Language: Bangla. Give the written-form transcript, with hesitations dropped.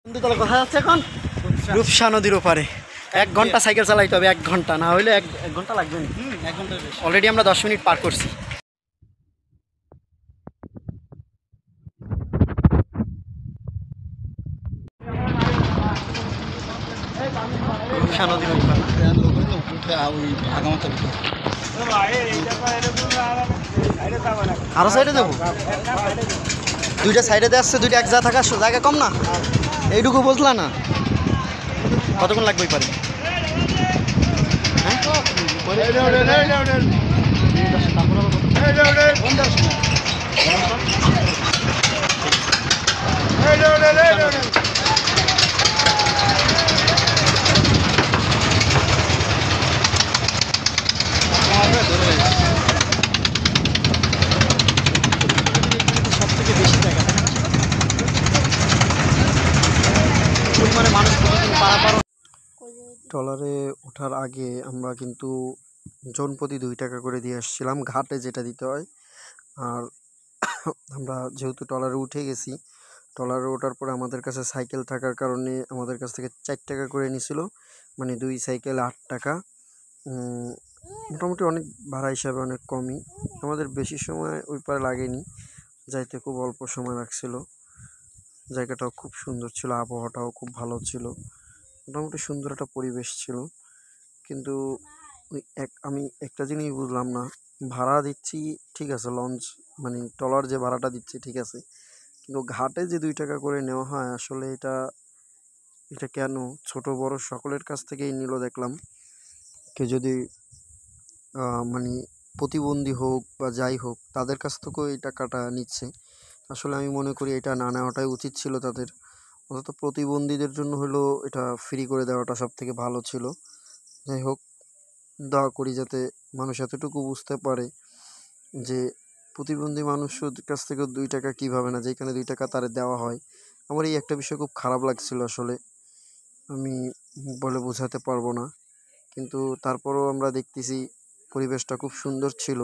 বন্ধুতলা কোথায় যাচ্ছে এখন? রূপসা নদীর ওপারে 1 ঘন্টা সাইকেল চালাইতে হবে, 1 ঘন্টা না হলে 1 ঘন্টা লাগবে না। 1 ঘন্টার বেশি। অলরেডি আমরা 10 মিনিট পার করছি। রূপসা নদীর ওপারে আরো সাইডে যাবো, দুইটা সাইডে দিয়ে আসছে, দুইটা এক জায়গা থাকার জায়গা কম না, এইটুকু বুঝলা না? কতক্ষণ লাগবে ওই পারে? সবথেকে বেশি জায়গা পরিমাণে মানুষ প্রতিদিন পারাপার। ট্রলারে ওঠার আগে আমরা কিন্তু জনপ্রতি 2 টাকা করে দিয়ে আসছিলাম, ঘাটে যেটা দিতে হয়। আর আমরা যেহেতু ট্রলারে উঠে গেছি, ট্রলারে ওঠার পরে আমাদের কাছে সাইকেল থাকার কারণে আমাদের কাছ থেকে 4 টাকা করে নিছিল, মানে 2 সাইকেল 8 টাকা। মোটামুটি অনেক ভাড়া হিসাবে অনেক কমই, আমাদের বেশি সময় ওই পারে লাগেনি, যাইতে খুব অল্প সময় লাগছিল। জায়গাটাও খুব সুন্দর ছিল, আবহাওয়াটাও খুব ভালো ছিল, মোটামুটি সুন্দর একটা পরিবেশ ছিল। কিন্তু আমি একটা জিনিস বুঝলাম না, ভাড়া দিচ্ছি ঠিক আছে, লঞ্চ মানে ট্রলার যে ভাড়াটা দিচ্ছি ঠিক আছে, কিন্তু ঘাটে যে 2 টাকা করে নেওয়া হয় আসলে এটা কেন? ছোট বড় সকলের কাছ থেকেই নিল দেখলাম। কেউ যদি মানে প্রতিবন্ধী হোক বা যাই হোক, তাদের কাছ থেকেও এই টাকাটা নিচ্ছে। আসলে আমি মনে করি এটা না নেওয়াটাই উচিত ছিল তাদের, অন্তত প্রতিবন্ধীদের জন্য হলেও এটা ফ্রি করে দেওয়াটা সব থেকে ভালো ছিল। যাই হোক, দোয়া করি যাতে মানুষ এতটুকু বুঝতে পারে যে প্রতিবন্ধী মানুষের কাছ থেকেও 2 টাকা কীভাবে না, যেখানে 2 টাকা তার দেওয়া হয়। আমার এই একটা বিষয় খুব খারাপ লাগছিল আসলে, আমি বলে বোঝাতে পারবো না। কিন্তু তারপরেও আমরা দেখতেছি পরিবেশটা খুব সুন্দর ছিল।